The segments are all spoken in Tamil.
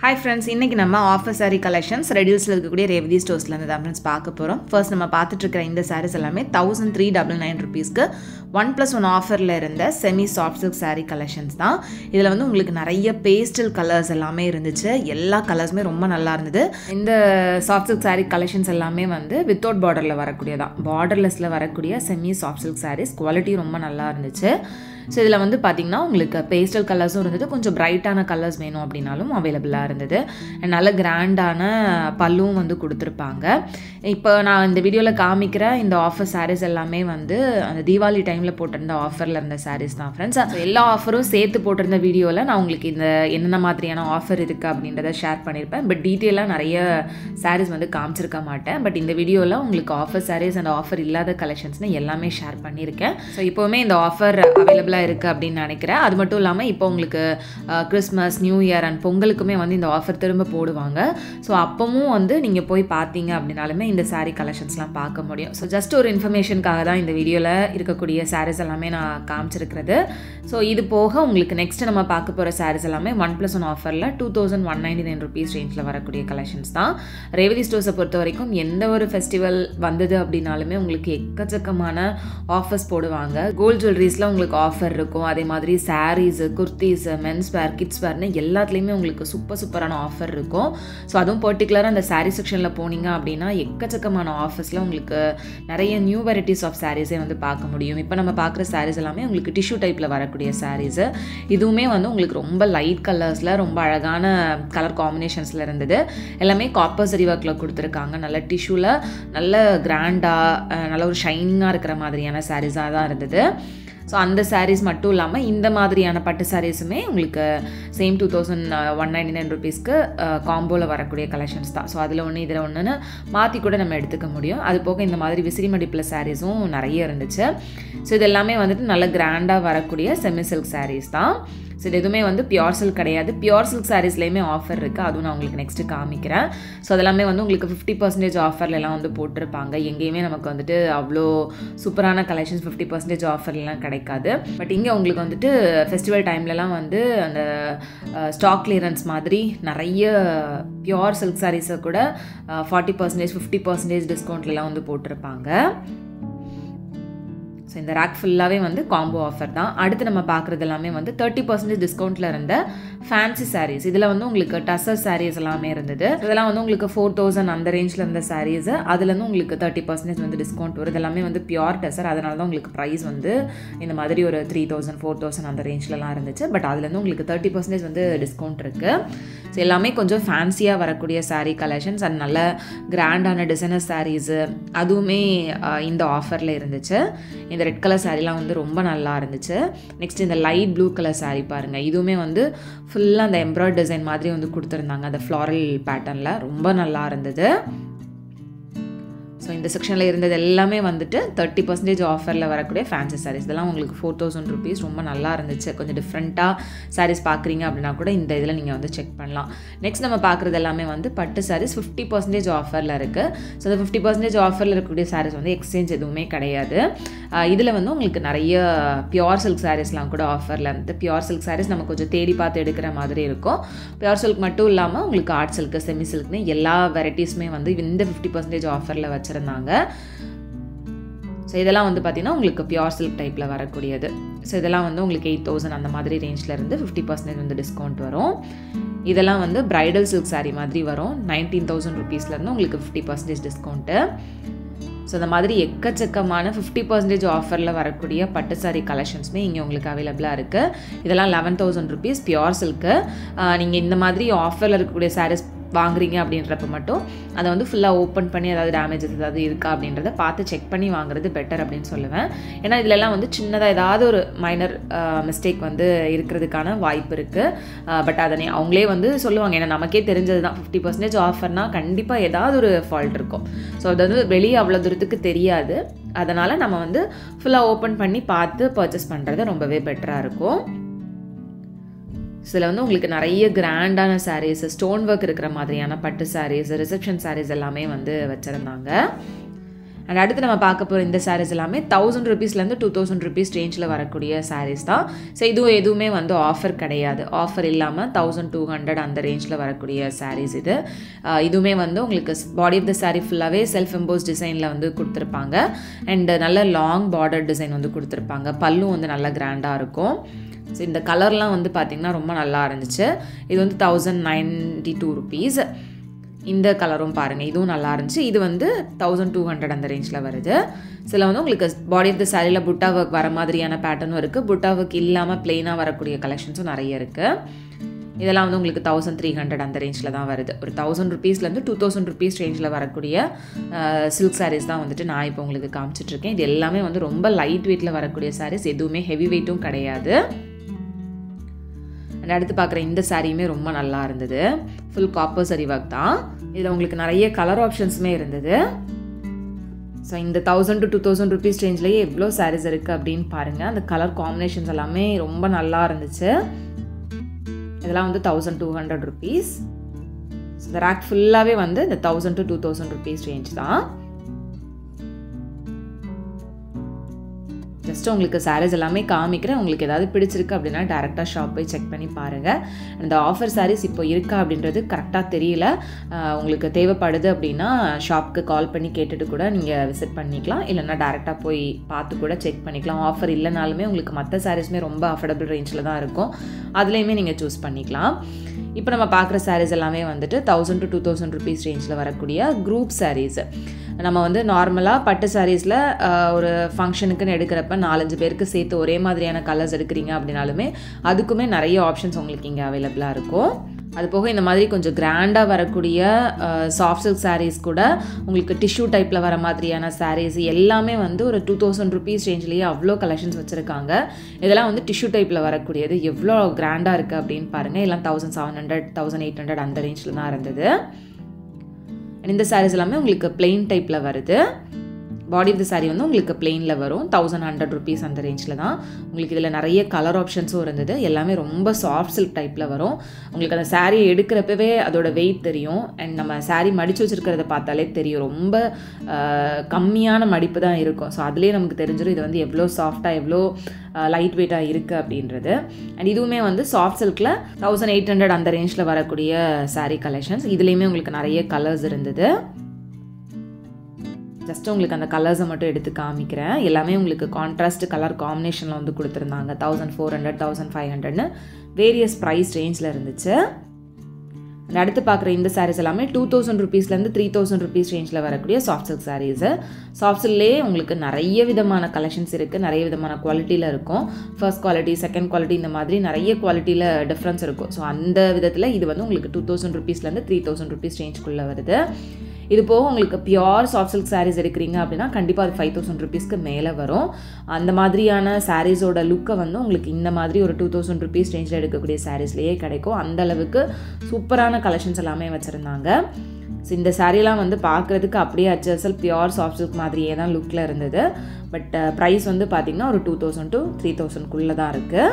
Hi friends, இன்னைக்கு நம்ம ஆஃபர் saree collections ரெடியூஸ்ல இருக்கக்கூடிய ரேவதி ஸ்டோர்ஸ்ல இருந்து தான் फ्रेंड्स பார்க்க போறோம். ஃபர்ஸ்ட் நம்ம பார்த்துட்டு இருக்கிற இந்த sarees எல்லாமே 1399 ரூபீஸ்க்கு 1+1 ஆஃபர்ல இருந்த semi soft silk saree collections தான். இதுல வந்து உங்களுக்கு நிறைய பேஸ்டல் கலர்ஸ் எல்லாமே இருந்துச்சு. எல்லா கலர்ஸ்மே ரொம்ப நல்லா இருந்தது. இந்த சாஃப்ட் silk saree collections எல்லாமே வந்து வித்தவுட் பார்டர்ல வரக்கூடியதான். பார்டர்லெஸ்ல வரக்கூடிய semi soft silk sarees quality ரொம்ப நல்லா இருந்துச்சு. ஸோ இதில் வந்து பார்த்திங்கன்னா உங்களுக்கு பேஸ்டல் கலர்ஸும் இருந்தது, கொஞ்சம் பிரைட்டான கலர்ஸ் வேணும் அப்படின்னாலும் அவைலபிளாக இருந்தது. நல்ல கிராண்டான பல்லும் வந்து கொடுத்துருப்பாங்க. இப்போ நான் இந்த வீடியோவில் காமிக்கிற இந்த ஆஃபர் சாரீஸ் எல்லாமே வந்து அந்த தீபாவளி டைமில் போட்டிருந்த ஆஃபரில் இருந்த சாரீஸ் தான் ஃப்ரெண்ட்ஸ். எல்லா ஆஃபரும் சேர்த்து போட்டிருந்த வீடியோவில் நான் உங்களுக்கு இந்த என்னென்ன மாதிரியான ஆஃபர் இருக்குது அப்படின்றத ஷேர் பண்ணியிருப்பேன். பட் டீட்டெயிலாக நிறைய சாரீஸ் வந்து காமிச்சிருக்க மாட்டேன். பட் இந்த வீடியோவில் உங்களுக்கு ஆஃபர் சாரீஸ் அண்ட் ஆஃபர் இல்லாத கலெக்ஷன்ஸ்னு எல்லாமே ஷேர் பண்ணியிருக்கேன். ஸோ இப்போவுமே இந்த ஆஃபர் அவைலபிளாக இருக்குது அப்படின்னு நினைக்கிறேன். அது மட்டும் இல்லாமல் இப்போ உங்களுக்கு கிறிஸ்மஸ், நியூ இயர் அண்ட் பொங்கலுக்குமே வந்து இந்த ஆஃபர் திரும்ப போடுவாங்க. ஸோ அப்பவும் வந்து நீங்கள் போய் பார்த்தீங்க அப்படின்னாலுமே இந்த சாரீ கலெக்ஷன்ஸ்லாம் பார்க்க முடியும். ஸோ ஜஸ்ட் ஒரு இன்ஃபர்மேஷனுக்காக தான் இந்த வீடியோவில் இருக்கக்கூடிய சாரீஸ் எல்லாமே நான் காமிச்சிருக்கிறது. ஸோ இது போக உங்களுக்கு நெக்ஸ்ட் நம்ம பார்க்க போகிற சாரீஸ் எல்லாமே 1+1 ஆஃபரில் 2199 ரூபீஸ் ரேஞ்சில் வரக்கூடிய கலெக்ஷன்ஸ் தான். ரேவதி ஸ்டோர்ஸை பொறுத்த வரைக்கும் எந்த ஒரு ஃபெஸ்டிவல் வந்தது அப்படின்னாலுமே உங்களுக்கு எக்கச்சக்கமான ஆஃபர்ஸ் போடுவாங்க. கோல்ட் ஜுவல்லரிஸில் உங்களுக்கு ஆஃபர் இருக்கும். அதே மாதிரி saris, kurtis, men's wear, kids வேர்னு எல்லாத்துலேயுமே உங்களுக்கு சூப்பரான ஆஃபர் இருக்கும். ஸோ அதுவும் பர்டிகுலராக அந்த சாரீ செக்ஷனில் போனீங்க அப்படின்னா எக்கச்சக்கமான ஆஃபர்ஸில் உங்களுக்கு நிறைய நியூ வெரைட்டிஸ் ஆஃப் சாரீஸே வந்து பார்க்க முடியும். இப்போ நம்ம பார்க்குற சாரீஸ் எல்லாமே உங்களுக்கு டிஷ்யூ டைப்பில் வரக்கூடிய சாரீஸு. இதுவுமே வந்து உங்களுக்கு ரொம்ப லைட் கலர்ஸில் ரொம்ப அழகான கலர் காம்பினேஷன்ஸில் இருந்தது. எல்லாமே காப்பர் சரி ஒர்க்கில் கொடுத்துருக்காங்க. நல்ல டிஷ்யூவில் நல்ல கிராண்டாக நல்ல ஒரு ஷைனிங்காக இருக்கிற மாதிரியான சாரீஸாக தான் இருந்தது. ஸோ அந்த சாரீஸ் மட்டும் இல்லாமல் இந்த மாதிரியான பட்டு சாரீஸுமே உங்களுக்கு சேம் 2199 ரூபீஸ்க்கு காம்போவில் வரக்கூடிய கலெக்ஷன்ஸ் தான். ஸோ அதில் ஒன்று இதில் ஒன்றுன்னு மாற்றி கூட நம்ம எடுத்துக்க முடியும். அது போக இந்த மாதிரி விசிறி மடிப்பில் சாரீஸும் நிறைய இருந்துச்சு. ஸோ இது எல்லாமே வந்துட்டு நல்ல கிராண்டாக வரக்கூடிய செமி சில்க் சாரீஸ் தான். ஸோ இது எதுவுமே வந்து பியோர் சில்க் கிடையாது. பியோர் சில்க் சாரீஸ்லேயுமே ஆஃபர் இருக்குது. அதுவும் நான் உங்களுக்கு நெக்ஸ்ட்டு காமிக்கிறேன். ஸோ அதெல்லாமே வந்து உங்களுக்கு 50% ஆஃபர்லாம் வந்து போட்டிருப்பாங்க. எங்கேயுமே நமக்கு வந்துட்டு அவ்வளோ சூப்பரான கலெக்ஷன்ஸ் 50% ஆஃபர்லாம் கிடைக்காது. பட் இங்கே உங்களுக்கு வந்துட்டு ஃபெஸ்டிவல் டைம்லலாம் வந்து அந்த ஸ்டாக் கிளியரன்ஸ் மாதிரி நிறைய பியோர் சில்க் சாரீஸை கூட 40% 50% டிஸ்கவுண்ட்லாம் வந்து போட்டிருப்பாங்க. ஸோ இந்த ரேக் ஃபுல்லாகவே வந்து காம்போ ஆஃபர் தான். அடுத்து நம்ம பார்க்குறது எல்லாமே வந்து 30% டிஸ்கவுண்ட்டில் இருந்த ஃபேன்சி சாரீஸ். இதில் வந்து உங்களுக்கு டசர் சாரீஸ் எல்லாமே இருந்தது. இதெல்லாம் வந்து உங்களுக்கு 4000 அந்த ரேஞ்சில் இருந்த சாரீஸு. அதுலேருந்து உங்களுக்கு 30% வந்து டிஸ்கவுண்ட் வரும். இதெல்லாமே வந்து பியோர் டசர். அதனால தான் உங்களுக்கு ப்ரைஸ் வந்து இந்த மாதிரி ஒரு 3000 4000 அந்த ரேஞ்சிலலாம் இருந்துச்சு. பட் அதுலேருந்து உங்களுக்கு 30% வந்து டிஸ்கவுண்ட் இருக்குது. ஸோ எல்லாமே கொஞ்சம் ஃபேன்சியாக வரக்கூடிய சாரீ கலெக்ஷன்ஸ் அண்ட் நல்ல கிராண்டான டிசைனர் சாரீஸு அதுவுமே இந்த ஆஃபரில் இருந்துச்சு. இந்த ரெட் கலர் சாரீலாம் வந்து ரொம்ப நல்லா இருந்துச்சு. நெக்ஸ்ட் இந்த லைட் ப்ளூ கலர் சாரீ பாருங்கள். இதுவுமே வந்து ஃபுல்லாக அந்த எம்ப்ராய்டரி டிசைன் மாதிரி வந்து கொடுத்துருந்தாங்க. அந்த ஃப்ளாரல் பேட்டர்னில் ரொம்ப நல்லா இருந்தது. ஸோ இந்த செக்ஷனில் இருந்தது எல்லாமே வந்துட்டு 30% ஆஃபரில் வரக்கூடிய ஃபேன்சி சாரீஸ். இதெல்லாம் உங்களுக்கு 4000 ரூபீஸ். ரொம்ப நல்லா இருந்துச்சு. கொஞ்சம் டிஃப்ரெண்ட்டாக சாரீஸ் பார்க்குறீங்க அப்படின்னா கூட இந்த இதில் நீங்கள் வந்து செக் பண்ணலாம். நெக்ஸ்ட் நம்ம பார்க்குறது எல்லாமே வந்து பட்டு சாரீஸ் 50% ஆஃபரில் இருக்குது. ஸோ அந்த 50% ஆஃபரில் இருக்கக்கூடிய சாரீஸ் வந்து எக்ஸ்சேஞ்ச் எதுவுமே கிடையாது. இதில் வந்து உங்களுக்கு நிறைய பியோர் சில்க் சாரீஸ்லாம் கூட ஆஃபரில் இருந்து. பியோர் சில்க் சாரீஸ் நம்ம கொஞ்சம் தேடி பார்த்து எடுக்கிற மாதிரி இருக்கும். பியோர் சில்க் மட்டும் இல்லாமல் உங்களுக்கு ஆர்ட் சில்க், செமி சில்க்னு எல்லா வெரைட்டிஸுமே வந்து இந்த 50% ஆஃபரில் வச்சுருந்தாங்க. ஸோ இதெல்லாம் வந்து பார்த்திங்கன்னா உங்களுக்கு பியோர் சில்க் டைப்பில் வரக்கூடியது. ஸோ இதெல்லாம் வந்து உங்களுக்கு 8000 அந்த மாதிரி ரேஞ்சில் இருந்து 50% வந்து டிஸ்கவுண்ட் வரும். இதெல்லாம் வந்து பிரைடல் சில்க் சாரீ மாதிரி வரும். 19000 ரூபீஸ்லேருந்து உங்களுக்கு 50% டிஸ்கவுண்ட்டு. ஸோ இந்த மாதிரி எக்கச்சக்கமான 50% ஆஃபரில் வரக்கூடிய பட்டு சாரீ கலெக்ஷன்ஸுமே இங்கே உங்களுக்கு அவைலபிளாக இருக்குது. இதெல்லாம் 11000 ரூபீஸ் பியோர் சில்க்கு. நீங்கள் இந்த மாதிரி ஆஃபரில் இருக்கக்கூடிய சாரீஸ் வாங்குறீங்க அப்படின்றப்ப மட்டும் அதை வந்து ஃபுல்லாக ஓப்பன் பண்ணி ஏதாவது டேமேஜஸ் ஏதாவது இருக்கா அப்படின்றத பார்த்து செக் பண்ணி வாங்குறது பெட்டர் அப்படின்னு சொல்லுவேன். ஏன்னா இதிலெல்லாம் வந்து சின்னதாக ஏதாவது ஒரு மைனர் மிஸ்டேக் வந்து இருக்கிறதுக்கான வாய்ப்பு இருக்குது. பட் அதனை அவங்களே வந்து சொல்லுவாங்க. ஏன்னா நமக்கே தெரிஞ்சது தான் 50% ஆஃபர்னால் கண்டிப்பாக ஏதாவது ஒரு ஃபால்ட் இருக்கும். ஸோ அது வந்து வெளியே அவ்வளோ தூரத்துக்கு தெரியாது. அதனால் நம்ம வந்து ஃபுல்லாக ஓப்பன் பண்ணி பார்த்து பர்ச்சேஸ் பண்ணுறது ரொம்பவே பெட்டராக இருக்கும். இதில் வந்து உங்களுக்கு நிறைய கிராண்டான சாரீஸ், ஸ்டோன் ஒர்க் இருக்கிற மாதிரியான பட்டு சாரீஸ், ரிசப்ஷன் சாரீஸ் எல்லாமே வந்து வச்சுருந்தாங்க. அண்ட் அடுத்து நம்ம பார்க்க போகிற இந்த சாரீஸ் எல்லாமே 1000 rupeesலேருந்து 2000 rupees ரேஞ்சில் வரக்கூடிய சாரீஸ் தான். ஸோ இதுவும் எதுவுமே வந்து ஆஃபர் கிடையாது. ஆஃபர் இல்லாமல் 1200 அந்த ரேஞ்சில் வரக்கூடிய சாரீஸ் இது. இதுவுமே வந்து உங்களுக்கு பாடி ஆஃப் த சாரீ ஃபுல்லாகவே செல்ஃப் எம்போஸ் டிசைனில் வந்து கொடுத்துருப்பாங்க. அண்ட் நல்ல லாங் பார்டர் டிசைன் வந்து கொடுத்துருப்பாங்க. பல்லும் வந்து நல்லா கிராண்டாக இருக்கும். ஸோ இந்த கலர்லாம் வந்து பார்த்திங்கன்னா ரொம்ப நல்லா இருந்துச்சு. இது வந்து 1092 rupees. இந்த கலரும் பாருங்கள், இதுவும் நல்லா இருந்துச்சு. இது வந்து 1200 அந்த ரேஞ்சில் வருது. சில வந்து உங்களுக்கு பாடி ஆஃப் த சாரியில் புட்டா ஒர்க் வர மாதிரியான பேட்டர்னும் இருக்குது. புட்டா ஒர்க் இல்லாமல் பிளெயினாக வரக்கூடிய கலெக்ஷன்ஸும் நிறைய இருக்குது. இதெல்லாம் வந்து உங்களுக்கு 1300 அந்த ரேஞ்சில் தான் வருது. ஒரு 1000 rupeesலேருந்து 2000 rupees ரேஞ்சில் வரக்கூடிய சில்க் சாரீஸ் தான் வந்துட்டு நான் இப்போ உங்களுக்கு காமிச்சிட்ருக்கேன். இது எல்லாமே வந்து ரொம்ப லைட் வெயிட்டில் வரக்கூடிய சாரீஸ், எதுவுமே ஹெவி வெயிட்டும் கிடையாது. அண்ட் அடுத்து பார்க்குற இந்த சாரியுமே ரொம்ப நல்லா இருந்தது. ஃபுல் காப்பர் சரி ஒர்க் தான். இதில் உங்களுக்கு நிறைய கலர் ஆப்ஷன்ஸுமே இருந்தது. ஸோ இந்த 1000 to 2000 rupees ரேஞ்சிலேயே எவ்வளோ சாரீஸ் இருக்குது அப்படின்னு பாருங்கள். அந்த கலர் காம்பினேஷன்ஸ் எல்லாமே ரொம்ப நல்லா இருந்துச்சு. இதெல்லாம் வந்து 1200 rupees. ஸோ இந்த ரேக் ஃபுல்லாகவே வந்து இந்த 1000 to 2000 rupees ரேஞ்ச் தான். ஜஸ்ட் உங்களுக்கு சாரீஸ் எல்லாமே காமிக்கிறேன். உங்களுக்கு ஏதாவது பிடிச்சிருக்கு அப்படின்னா டேரெக்டாக ஷாப் போய் செக் பண்ணி பாருங்கள். அந்த ஆஃபர் சாரீஸ் இப்போ இருக்கா அப்படின்றது கரெக்டாக தெரியல. உங்களுக்கு தேவைப்படுது அப்படின்னா ஷாப்புக்கு கால் பண்ணி கேட்டுட்டு கூட நீங்கள் விசிட் பண்ணிக்கலாம். இல்லைன்னா டேரெக்டாக போய் பார்த்து கூட செக் பண்ணிக்கலாம். ஆஃபர் இல்லைனாலுமே உங்களுக்கு மற்ற சாரீஸுமே ரொம்ப அஃபோர்டபுள் ரேஞ்சில் தான் இருக்கும். அதுலேயுமே நீங்கள் சூஸ் பண்ணிக்கலாம். இப்போ நம்ம பார்க்குற சாரீஸ் எல்லாமே வந்துட்டு 1000 to 2000 rupees ரேஞ்சில் வரக்கூடிய குரூப் சாரீஸ். நம்ம வந்து நார்மலாக பட்டு சாரீஸில் ஒரு ஃபங்க்ஷனுக்குன்னு எடுக்கிறப்ப 4-5 பேருக்கு சேர்த்து ஒரே மாதிரியான கலர்ஸ் எடுக்கிறீங்க அப்படின்னாலுமே அதுக்குமே நிறைய ஆப்ஷன்ஸ் உங்களுக்கு இங்கே அவைலபிளாக இருக்கும். அது போக இந்த மாதிரி கொஞ்சம் கிராண்டாக வரக்கூடிய சாஃப்ட் சில்க் சாரீஸ் கூட உங்களுக்கு டிஷ்யூ டைப்பில் வர மாதிரியான சாரீஸ் எல்லாமே வந்து ஒரு 2000 rupees ரேஞ்சிலேயே அவ்வளோ கலெக்ஷன்ஸ் வச்சுருக்காங்க. இதெல்லாம் வந்து டிஷ்யூ டைப்பில் வரக்கூடியது எவ்வளோ கிராண்டாக இருக்குது அப்படின்னு பாருங்கள். எல்லாம் 1700 1800 அந்த ரேஞ்சில் தான் இருந்தது. இந்த சாரீஸ் எல்லாமே உங்களுக்கு பிளெயின் டைப்பில் வருது. பாடி ஆஃப் த சாரீ வந்து உங்களுக்கு பிளெயினில் வரும். 1100 rupees அந்த ரேஞ்சில் தான். உங்களுக்கு இதில் நிறைய கலர் ஆப்ஷன்ஸும் இருந்தது. எல்லாமே ரொம்ப சாஃப்ட் சில்க் டைப்பில் வரும். உங்களுக்கு அந்த சாரீ எடுக்கிறப்பவே அதோட வெயிட் தெரியும். அண்ட் நம்ம சாரீ மடித்து வச்சுருக்கிறத பார்த்தாலே தெரியும். ரொம்ப கம்மியான மடிப்பு தான் இருக்கும். ஸோ அதுலேயே நமக்கு தெரிஞ்சிடும் இது வந்து எவ்வளோ சாஃப்டாக எவ்வளோ லைட் வெயிட்டாக இருக்குது அப்படின்றது. அண்ட் இதுவுமே வந்து சாஃப்ட் சில்கில் 1800 அந்த ரேஞ்சில் வரக்கூடிய சாரீ கலெக்ஷன்ஸ். இதுலேயுமே உங்களுக்கு நிறைய கலர்ஸ் இருந்தது. ஜஸ்ட் உங்களுக்கு அந்த கலர்ஸை மட்டும் எடுத்து காமிக்கிறேன். எல்லாமே உங்களுக்கு கான்ட்ராஸ்ட் கலர் காம்பினேஷனில் வந்து கொடுத்துருந்தாங்க. 1400 1500ன்னு வேரியஸ் ப்ரைஸ் ரேஞ்சில் இருந்துச்சு. அண்ட் அடுத்து பார்க்குற இந்த சாரீஸ் எல்லாமே 2000 rupeesலேருந்து 3000 rupees ரேஞ்சில் வரக்கூடிய சாஃப்ட் சில்க் சாரீஸு. சாஃப்ட் சில்க்லேயே உங்களுக்கு நிறைய விதமான கலெக்ஷன்ஸ் இருக்குது. நிறைய விதமான குவாலிட்டியில் இருக்கும். ஃபர்ஸ்ட் குவாலிட்டி, செகண்ட் குவாலிட்டி, இந்த மாதிரி நிறைய குவாலிட்டியில் டிஃப்ரென்ஸ் இருக்கும். ஸோ அந்த விதத்தில் இது வந்து உங்களுக்கு 2000 rupeesலேருந்து 3000 rupees ரேஞ்சுக்குள்ளே வருது. இது போக உங்களுக்கு பியோர் சாஃப்ட் சில்க் சாரீஸ் எடுக்கிறீங்க அப்படின்னா கண்டிப்பாக அது 5000 rupeesக்கு மேலே வரும். அந்த மாதிரியான சாரீஸோட லுக்கை வந்து உங்களுக்கு இந்த மாதிரி ஒரு 2000 rupees ரேஞ்சில் எடுக்கக்கூடிய சாரீஸ்லேயே கிடைக்கும். அந்த அளவுக்கு சூப்பரான கலெக்ஷன்ஸ் எல்லாமே வச்சுருந்தாங்க. ஸோ இந்த சாரீலாம் வந்து பார்க்குறதுக்கு அப்படியே அச்சல் பியோர் சாஃப்ட் சில்க் மாதிரியே தான் லுக்கில் இருந்தது. பட் ப்ரைஸ் வந்து பார்த்திங்கன்னா ஒரு 2000 to 3000க்குள்ளே தான் இருக்குது.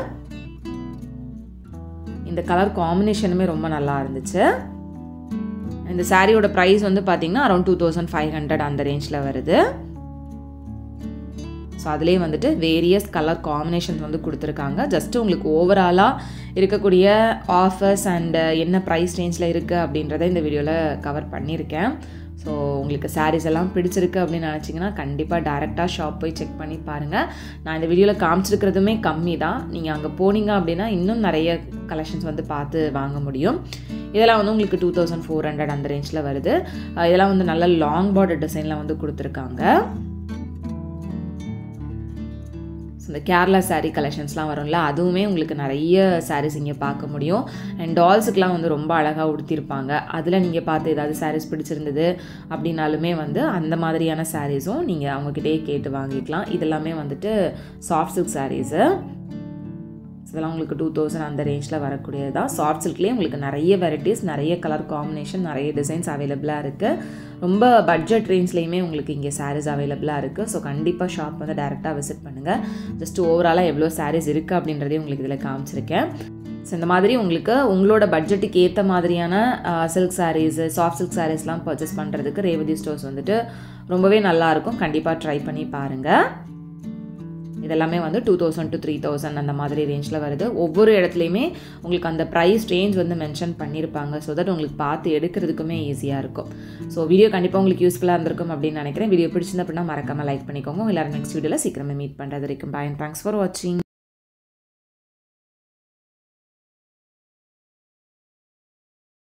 இந்த கலர் காம்பினேஷனுமே ரொம்ப நல்லா இருந்துச்சு. இந்த சாரியோட ப்ரைஸ் வந்து பார்த்திங்கன்னா அரௌண்ட் 2500 அந்த ரேஞ்சில் வருது. ஸோ அதிலே வந்துட்டு வேரியஸ் கலர் காம்பினேஷன்ஸ் வந்து கொடுத்துருக்காங்க. ஜஸ்ட்டு உங்களுக்கு ஓவராலாக இருக்கக்கூடிய ஆஃபர்ஸ் அண்ட் என்ன ப்ரைஸ் ரேஞ்சில் இருக்குது அப்படின்றத இந்த வீடியோவில் கவர் பண்ணியிருக்கேன். ஸோ உங்களுக்கு சாரீஸ் எல்லாம் பிடிச்சிருக்கு அப்படின்னு நினச்சிங்கன்னா கண்டிப்பாக டேரெக்டாக ஷாப் போய் செக் பண்ணி பாருங்கள். நான் இந்த வீடியோவில் காமிச்சிருக்கிறதுமே கம்மி தான். நீங்கள் அங்கே போனீங்க அப்படின்னா இன்னும் நிறைய கலெக்ஷன்ஸ் வந்து பார்த்து வாங்க முடியும். இதெல்லாம் வந்து உங்களுக்கு 2400 அந்த ரேஞ்சில் வருது. இதெல்லாம் வந்து நல்ல லாங் பார்டர் டிசைனில் வந்து கொடுத்துருக்காங்க. ஸோ இந்த கேரளா சாரீ கலெக்ஷன்ஸ்லாம் வரும்ல, அதுவுமே உங்களுக்கு நிறைய சாரீஸ் இங்கே பார்க்க முடியும். அண்ட் டால்ஸுக்கெலாம் வந்து ரொம்ப அழகாக உடுத்திருப்பாங்க. அதில் நீங்கள் பார்த்து ஏதாவது சாரீஸ் பிடிச்சிருந்தது அப்படின்னாலுமே வந்து அந்த மாதிரியான சாரீஸும் நீங்கள் அவங்கக்கிட்டே கேட்டு வாங்கிக்கலாம். இதெல்லாமே வந்துட்டு சாஃப்ட் சில்க் சாரீஸு. இதெல்லாம் உங்களுக்கு 2000 அந்த ரேஞ்சில் வரக்கூடியது தான். சாஃப்ட் சில்க்லேயே உங்களுக்கு நிறைய வெரைட்டிஸ், நிறைய கலர் காம்பினேஷன், நிறைய டிசைன்ஸ் அவைலபிளாக இருக்குது. ரொம்ப பட்ஜெட் ரேஞ்ச்லேயுமே உங்களுக்கு இங்கே சாரீஸ் அவைலபிளாக இருக்குது. ஸோ கண்டிப்பாக ஷாப் வந்து டேரெக்டாக விசிட் பண்ணுங்கள். ஜஸ்ட் ஓவராலாக எவ்வளோ சாரீஸ் இருக்குது அப்படின்றதே உங்களுக்கு இதில் காமிச்சிருக்கேன். ஸோ இந்த மாதிரி உங்களுக்கு உங்களோட பட்ஜெட்டுக்கு ஏற்ற மாதிரியான சில்க் சாரீஸு சாஃப்ட் சில்க் சாரீஸ்லாம் பர்ச்சேஸ் பண்ணுறதுக்கு ரேவதி ஸ்டோர்ஸ் வந்துட்டு ரொம்பவே நல்லாயிருக்கும். கண்டிப்பாக ட்ரை பண்ணி பாருங்கள். இதெல்லாமே வந்து 2000 to 3000 அந்த மாதிரி ரேஞ்சில் வருது. ஒவ்வொரு இடத்துலையுமே உங்களுக்கு அந்த ப்ரைஸ் ரேஞ்ச் வந்து மென்ஷன் பண்ணியிருப்பாங்க. ஸோ தட் உங்களுக்கு பார்த்து எடுக்கிறதுக்குமே ஈஸியாக இருக்கும். ஸோ வீடியோ கண்டிப்பாக உங்களுக்கு யூஸ்ஃபுல்லாக இருந்திருக்கும் அப்படின்னு நினைக்கிறேன். வீடியோ பிடிச்சிருந்தா அப்படின்னா மறக்காமல் லைக் பண்ணிக்கோங்க. எல்லாரும் நெக்ஸ்ட் வீடியோவில் சீக்கிரமே மீட் பண்ணுறது வரைக்கும். பாய் அண்ட் தேங்க்ஸ் ஃபார் வாட்சிங்.